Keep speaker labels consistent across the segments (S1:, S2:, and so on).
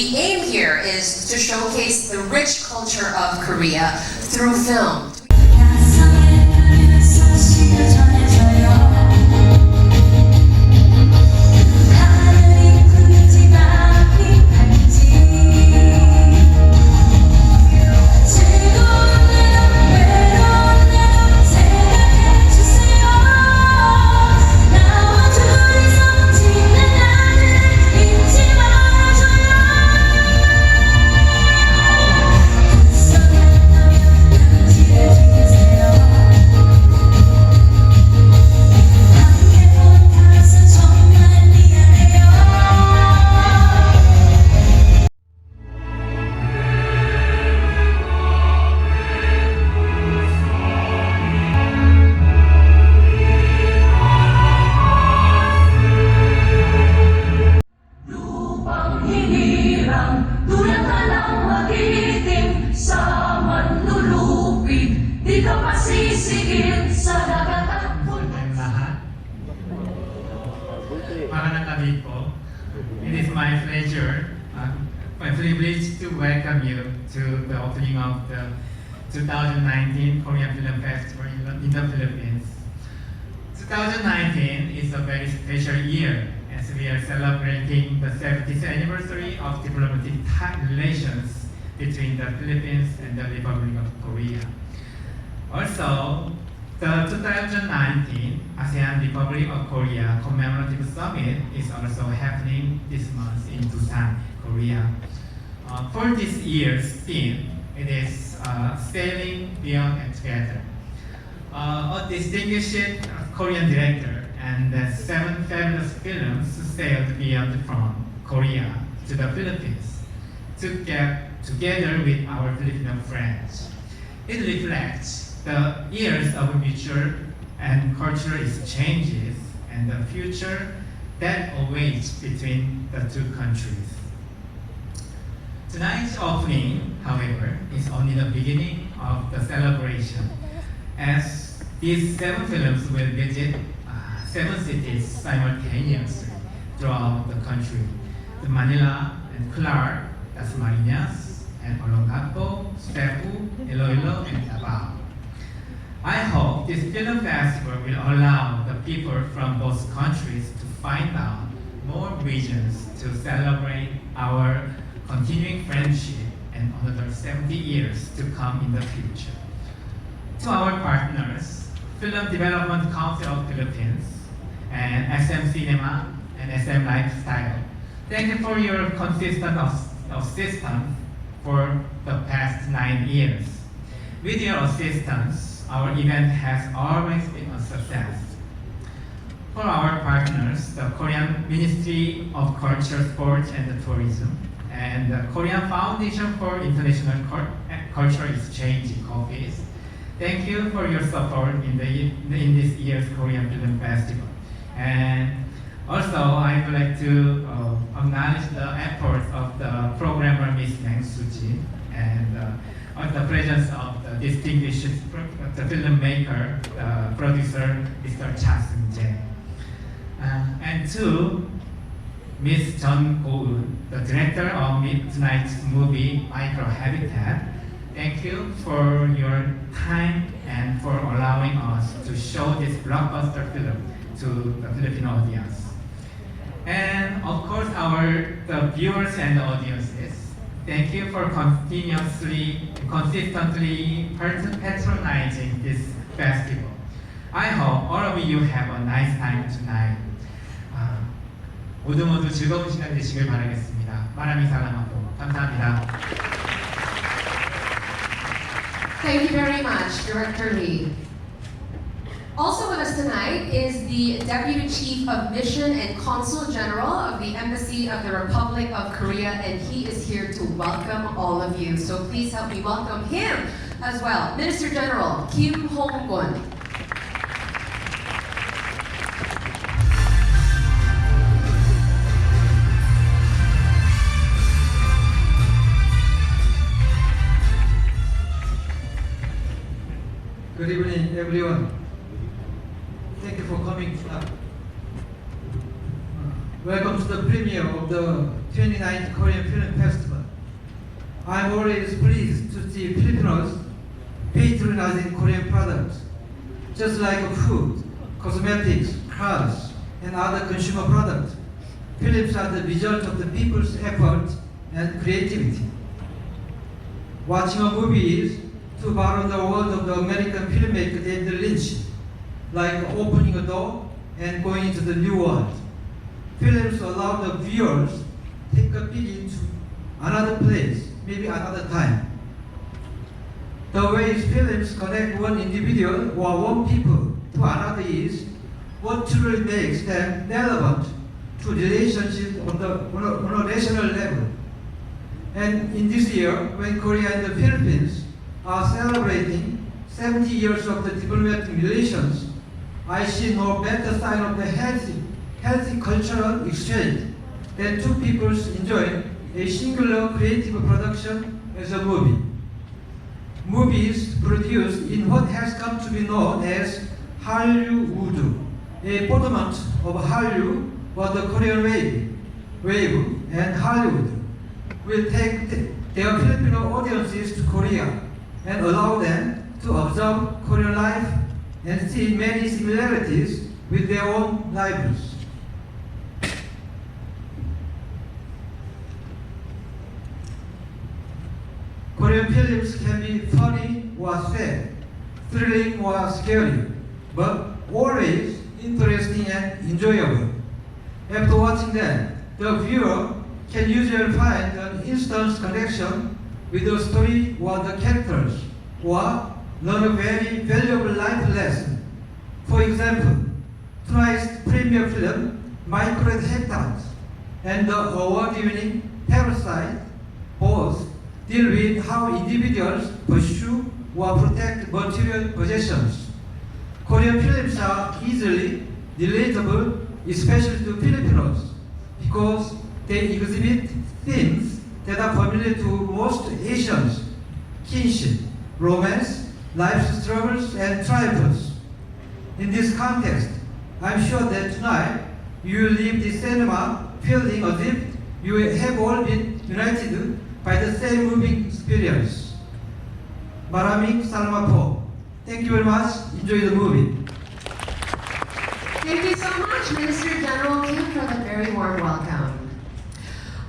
S1: The aim here is to showcase the rich culture of Korea through film.
S2: It is my pleasure, my privilege to welcome you to the opening of the 2019 Korean Film Festival in the Philippines. 2019 is a very special year as we are celebrating the 70th anniversary of diplomatic relations between the Philippines and the Republic of Korea. Also, the 2019 ASEAN Republic of Korea Commemorative Summit is also happening this month in Busan, Korea. For this year's theme, it is Sailing Beyond and Together. A distinguished Korean director and 7 fabulous films sailed beyond from Korea to the Philippines to get together with our Filipino friends. It reflects the years of mutual and cultural exchanges and the future that awaits between the two countries. Tonight's opening, however, is only the beginning of the celebration, as these 7 films will visit 7 cities simultaneously throughout the country: the Manila and Clark, Dasmariñas, and Olongapo, Cebu, Iloilo, and Davao. I hope this film festival will allow the people from both countries to find out more reasons to celebrate our continuing friendship and another 70 years to come in the future. To our partners, Film Development Council of Philippines and SM Cinema and SM Lifestyle, thank you for your consistent assistance for the past 9 years. With your assistance, our event has always been a success. For our partners, the Korean Ministry of Culture, Sports and Tourism and the Korean Foundation for International Cultural Exchange office, thank you for your support in this year's Korean Film Festival. And also, I would like to acknowledge the efforts of the programmer Ms. Meng Soo-jin and the presence of the distinguished filmmaker, producer Mr. Cha Seung-jae. And to Ms. Jeon Go-eun, the director of tonight's movie Microhabitat, thank you for your time and for allowing us to show this blockbuster film to the Filipino audience. And of course, the viewers and the audiences, thank you for consistently patronizing this festival. I hope all of you have a nice time tonight. 모두 즐거운 시간 되시길 바라겠습니다. 마라미 살라마고 감사합니다.
S1: Thank you very much, Director Lee. Also with us tonight is the Deputy Chief of Mission and Consul General of the Embassy of the Republic of Korea, and he is here to welcome all of you. So please help me welcome him as well. Minister General Kim Hong-gun.
S3: Good evening, everyone. Thank you for coming tonight. Welcome to the premiere of the 29th Korean Film Film Festival. I'm always pleased to see Filipinos patronizing Korean products, just like food, cosmetics, cars, and other consumer products. Films are the result of the people's effort and creativity. Watching a movie is to borrow the word of the American filmmaker David Lynch, like opening a door and going into the new world. Films allow the viewers to take a peek into another place, maybe another time. The ways films connect one individual or one people to another is what truly makes them relevant to relationships on a national level. And in this year, when Korea and the Philippines are celebrating 70 years of the diplomatic relations, I see no better sign of the healthy cultural exchange than two peoples enjoying a singular creative production as a movie. Movies produced in what has come to be known as Hallyu, a portmanteau of Hallyu or the Korean wave, and Hollywood will take their Filipino audiences to Korea and allow them to observe Korean life and see many similarities with their own lives. Korean films can be funny or sad, thrilling or scary, but always interesting and enjoyable. After watching them, the viewer can usually find an instant connection with the story or the characters, or learn a very valuable life lesson. For example, tonight's premiere film, Micro Hectares, and the award-winning Parasite, both deal with how individuals pursue or protect material possessions. Korean films are easily relatable, especially to Filipinos, because they exhibit themes that are familiar to most Asians: kinship, romance, life's struggles, and triumphs. In this context, I'm sure that tonight you will leave the cinema feeling as if you have all been united by the same moving experience. Maraming salamat po. Thank you very much. Enjoy the movie.
S1: Thank you so much, Minister General Kim, for the very warm welcome.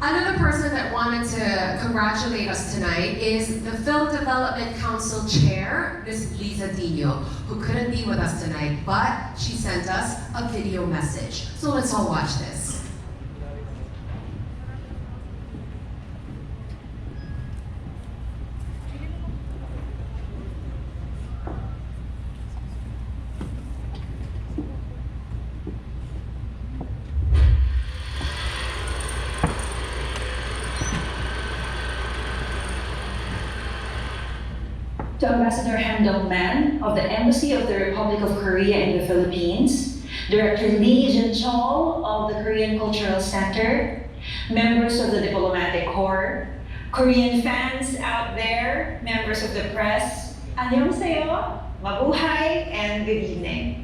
S1: Another person that wanted to congratulate us tonight is the Film Development Council Chair, Ms. Liza Dino, who couldn't be with us tonight, but she sent us a video message. So let's all watch this.
S4: To Ambassador Han Dong-man of the Embassy of the Republic of Korea in the Philippines, Director Lee Jin-chol of the Korean Cultural Center, members of the Diplomatic Corps, Korean fans out there, members of the press, annyeonghaseyo, mabuhay, and good evening.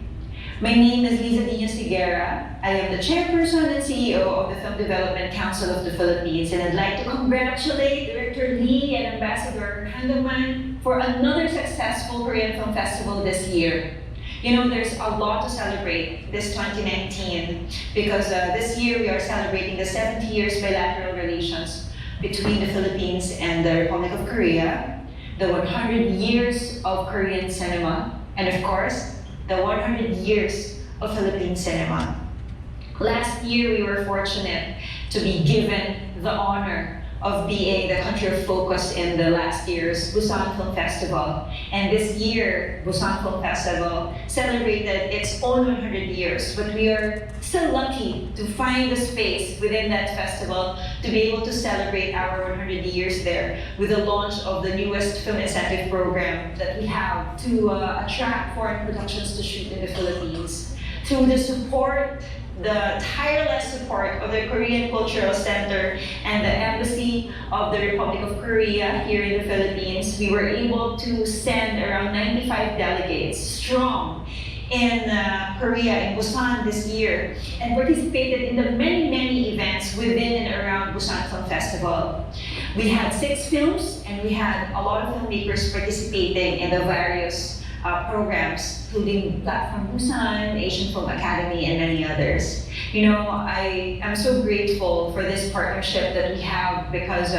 S4: My name is Liza Dino Sigera. I am the chairperson and CEO of the Film Development Council of the Philippines, and I'd like to congratulate Director Lee and Ambassador Han Dong-man for another successful Korean Film Festival this year. You know, there's a lot to celebrate this 2019 because this year we are celebrating the 70 years bilateral relations between the Philippines and the Republic of Korea, the 100 years of Korean cinema, and of course, the 100 years of Philippine cinema. Last year, we were fortunate to be given the honor of being the country of focus in the last year's Busan Film Festival. And this year, Busan Film Festival celebrated its own 100 years, but we are still lucky to find the space within that festival to be able to celebrate our 100 years there with the launch of the newest film incentive program that we have to attract foreign productions to shoot in the Philippines. Through the support, the tireless support of the Korean Cultural Center and the Embassy of the Republic of Korea here in the Philippines, we were able to send around 95 delegates strong in Korea, in Busan this year, and participated in the many events within and around Busan Film Festival. We had 6 films, and we had a lot of filmmakers participating in the various programs, including Platform Busan, Asian Film Academy, and many others. You know, I am so grateful for this partnership that we have because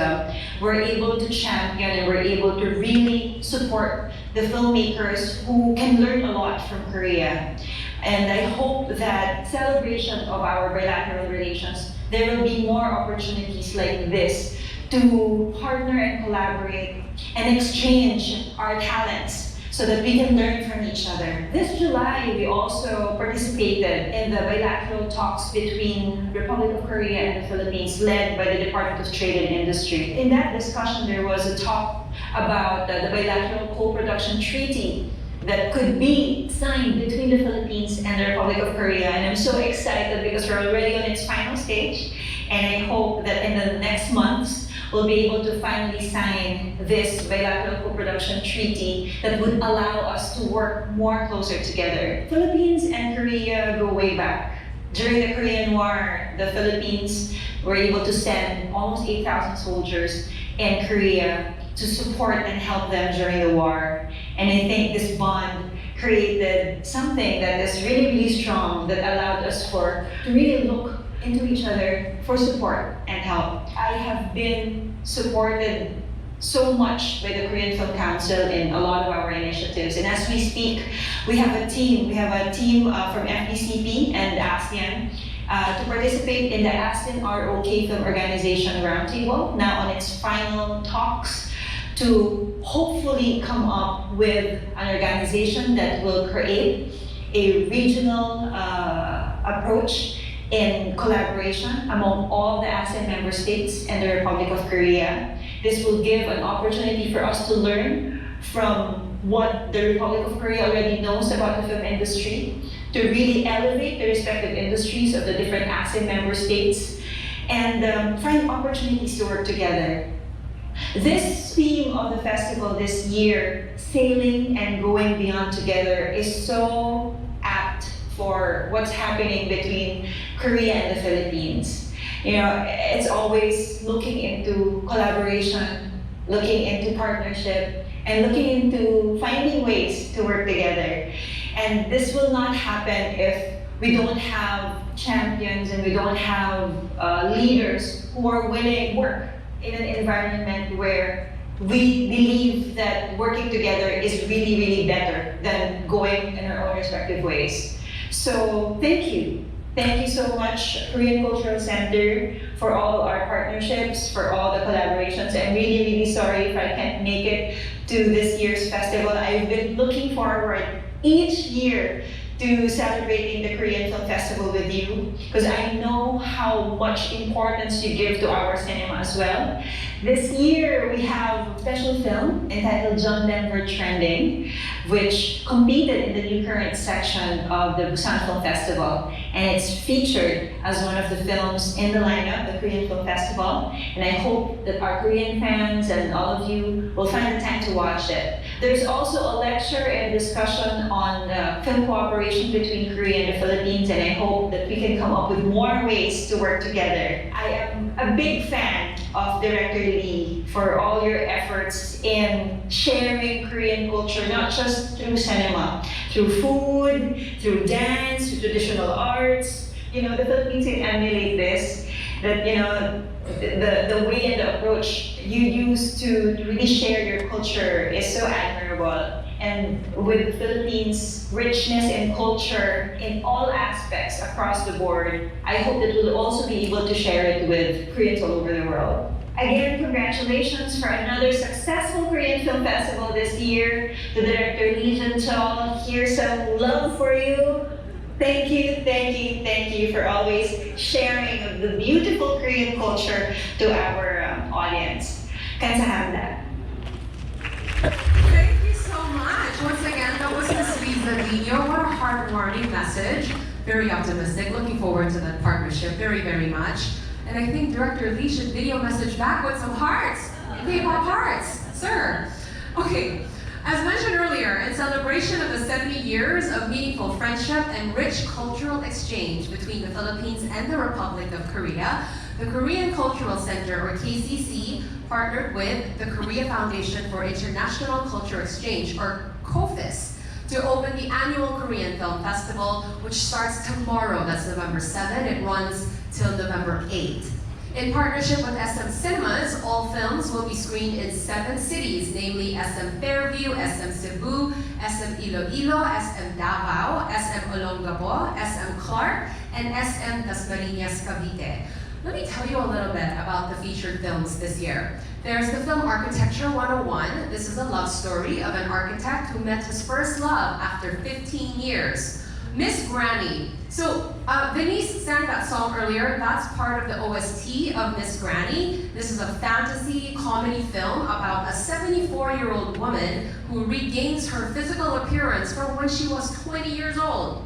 S4: we're able to champion and we're able to really support the filmmakers who can learn a lot from Korea. And I hope that celebration of our bilateral relations, there will be more opportunities like this to partner and collaborate and exchange our talents so that we can learn from each other. This July, we also participated in the bilateral talks between Republic of Korea and the Philippines, led by the Department of Trade and Industry. In that discussion, there was a talk about the bilateral co-production treaty that could be signed between the Philippines and the Republic of Korea. And I'm so excited because we're already on its final stage. And I hope that in the next months, we'll be able to finally sign this bilateral co-production treaty that would allow us to work more closer together. Philippines and Korea go way back. During the Korean War, the Philippines were able to send almost 8,000 soldiers in Korea to support and help them during the war. And I think this bond created something that is really strong that allowed us to really look into each other for support and help. I have been supported so much by the Korean Film Council in a lot of our initiatives. And as we speak, we have a team. We have a team from FDCP and ASEAN to participate in the ASEAN ROK Film Organization Roundtable, now on its final talks, to hopefully come up with an organization that will create a regional approach in collaboration among all the ASEAN member states and the Republic of Korea. This will give an opportunity for us to learn from what the Republic of Korea already knows about the film industry, to really elevate the respective industries of the different ASEAN member states, and find opportunities to work together. This theme of the festival this year, Sailing and Going Beyond Together, is so apt for what's happening between Korea and the Philippines. You know, it's always looking into collaboration, looking into partnership, and looking into finding ways to work together. And this will not happen if we don't have champions and we don't have leaders who are willing to work in an environment where we believe that working together is really better than going in our own respective ways. So thank you. Thank you so much, Korean Cultural Center, for all our partnerships, for all the collaborations. I'm really sorry if I can't make it to this year's festival. I've been looking forward each year to celebrating the Korean Film Festival with you, because I know how much importance you give to our cinema as well. This year, we have a special film entitled John Denver Trending, which competed in the New Current section of the Busan Film Festival. And it's featured as one of the films in the lineup, the Korean Film Festival. And I hope that our Korean fans and all of you will find the time to watch it. There's also a lecture and discussion on film cooperation between Korea and the Philippines, and I hope that we can come up with more ways to work together. I am a big fan of Director Lee for all your efforts in sharing Korean culture, not just through cinema, through food, through dance, through traditional arts. You know, the Philippines can emulate this, that, you know, the way and the approach you use to really share your culture is so admirable. And with the Philippines' richness in culture in all aspects across the board, I hope that we'll also be able to share it with Koreans all over the world. Again, congratulations for another successful Korean Film Festival this year. To Director Lee Jun-chol, here's some love for you. Thank you for always sharing of the beautiful Korean culture to our audience. 감사합니다.
S1: Thank you so much. Once again, that was Ms. Lisa Dino. What a heartwarming message. Very optimistic. Looking forward to that partnership very much. And I think Director Lee should video message back with some hearts. K-pop hearts, sir. Okay. As mentioned earlier, in celebration of the 70 years of meaningful friendship and rich cultural exchange between the Philippines and the Republic of Korea, the Korean Cultural Center, or KCC, partnered with the Korea Foundation for International Culture Exchange, or KOFIS, to open the annual Korean Film Festival, which starts tomorrow. That's November 7. It runs till November 8. In partnership with SM Cinemas, all films will be screened in 7 cities, namely SM Fairview, SM Cebu, SM Iloilo, SM Davao, SM Olongapo, SM Clark, and SM Dasmariñas, Cavite. Let me tell you a little bit about the featured films this year. There's the film Architecture 101. This is a love story of an architect who met his first love after 15 years. Miss Granny. So Denise sang that song earlier. That's part of the OST of Miss Granny. This is a fantasy comedy film about a 74-year-old woman who regains her physical appearance from when she was 20 years old.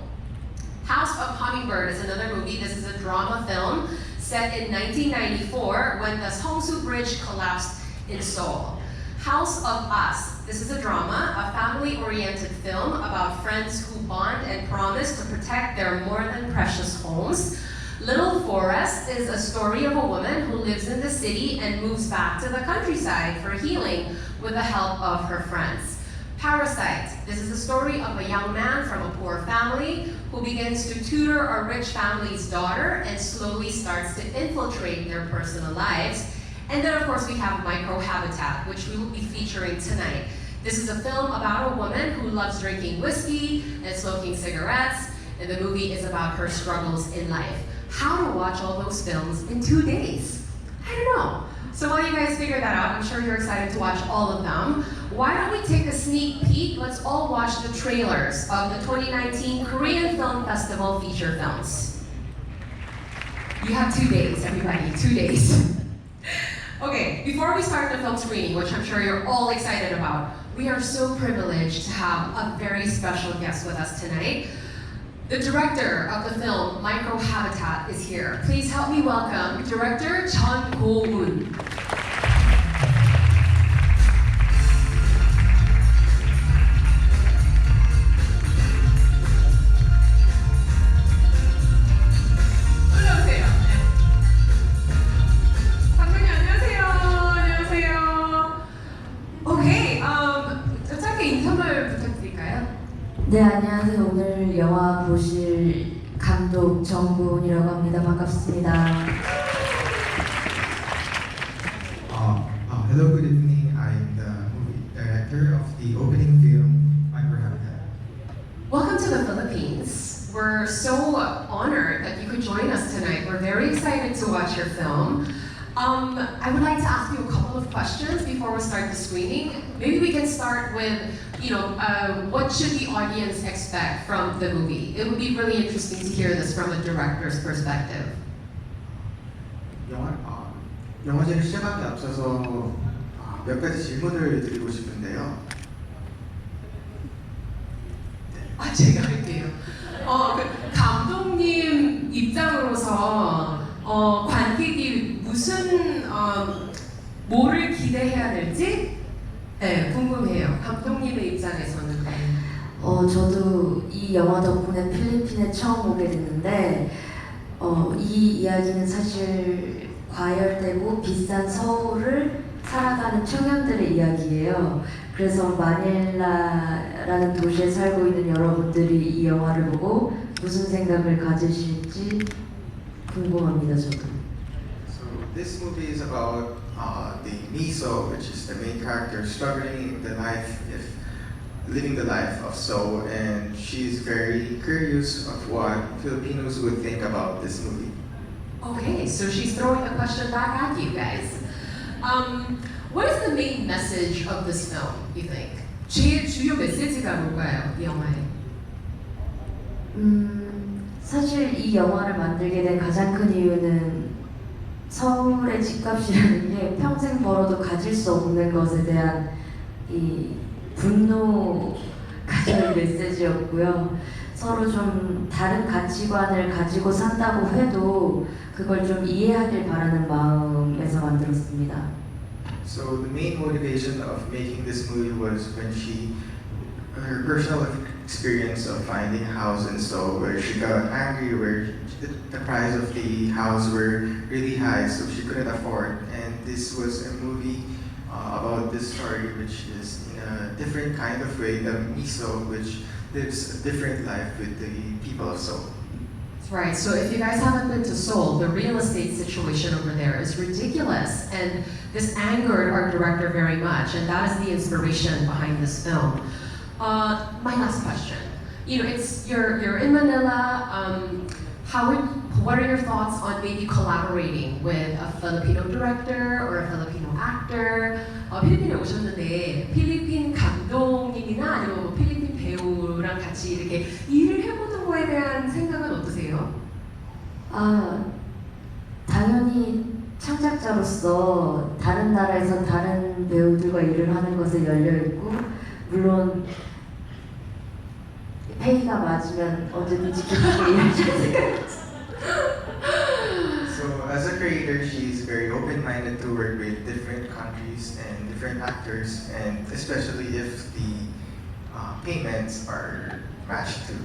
S1: House of Hummingbird is another movie. This is a drama film set in 1994 when the Seongsu Bridge collapsed in Seoul. House of Us. This is a drama, a family-oriented film about friends who bond and promise to protect their more than precious homes. Little Forest is a story of a woman who lives in the city and moves back to the countryside for healing with the help of her friends. Parasite. This is the story of a young man from a poor family who begins to tutor a rich family's daughter and slowly starts to infiltrate their personal lives. And then of course we have Microhabitat, which we will be featuring tonight. This is a film about a woman who loves drinking whiskey and smoking cigarettes, and the movie is about her struggles in life. How to watch all those films in 2 days? I don't know. So while you guys figure that out, I'm sure you're excited to watch all of them. Why don't we take a sneak peek? Let's all watch the trailers of the 2019 Korean Film Festival feature films. You have 2 days, everybody, 2 days. Okay, before we start the film screening, which I'm sure you're all excited about, we are so privileged to have a very special guest with us tonight. The director of the film Microhabitat is here. Please help me welcome director Chun Go-un.
S5: 네, 안녕하세요. 오늘 영화 보실 감독 정구은이라고 합니다. 반갑습니다.
S6: Hello, good evening. I'm the movie director of the opening film, Microhabitat.
S1: Welcome to the Philippines. We're so honored that you could join us tonight. We're very excited to watch your film. I would like to ask you a couple of questions before we start the screening. Maybe we can start with, what should the audience expect from the movie? It would be really interesting to hear this from a director's perspective.
S6: 영화제를 시작하기 앞서서 몇 가지 질문을 드리고 싶은데요.
S1: 제가 할게요. 감독님 입장으로서 관객이 무슨 뭐를 기대해야 될지 궁금해요. 감독님의 입장에서는.
S5: 저도 이 영화 덕분에 필리핀에 처음 오게 됐는데 이 이야기는 사실 과열되고 비싼 서울을 살아가는 청년들의 이야기예요. 그래서 마닐라라는 도시에 살고 있는 여러분들이 이 영화를 보고 무슨 생각을 가지실지 궁금합니다, 저도.
S6: So this movie is about the Miso, which is the main character, struggling living the life of Seoul, and she's very curious of what Filipinos would think about this movie.
S1: Okay, so she's throwing a question back at you guys. What is the main message of this film, you think? 제일 주요 메시지가 뭘까요, 이 영화에?
S5: 사실 이 영화를 만들게 된 가장 큰 이유는 서울의 집값이라는 게 평생 벌어도 가질 수 없는 것에 대한 이 분노가 저의 메시지였고요. 서로 좀 다른 가치관을 가지고 산다고 해도 그걸 좀 이해하길 바라는 마음에서 만들었습니다.
S6: So the main motivation of making this movie was when her personal experience of finding a house in Seoul, where she got angry, where the price of the house were really high, so she couldn't afford. And this was a movie about this story, which is in a different kind of way, the Miso, which lives a different life with the people of Seoul.
S1: That's right. So if you guys haven't been to Seoul, the real estate situation over there is ridiculous, and this angered our director very much, and that is the inspiration behind this film. My last question. You know, you're in Manila. What are your thoughts on maybe collaborating with a Filipino director or a Filipino actor? 필리핀에 오셨는데 필리핀 감독님이나 아니면 뭐 필리핀 배우랑 같이 이렇게 일을 해보는 거에 대한 생각은 어떠세요?
S5: 당연히 창작자로서 다른 나라에서 다른 배우들과 일을 하는 것에 열려 있고, 물론 페이가 맞으면 언제든지 기쁘게 일할 생각입니다.
S6: So as a creator, she's very open-minded to work with different countries and different actors, and especially if the payments are matched too.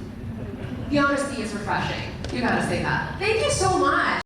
S1: The honesty is refreshing. You gotta say that. Thank you so much.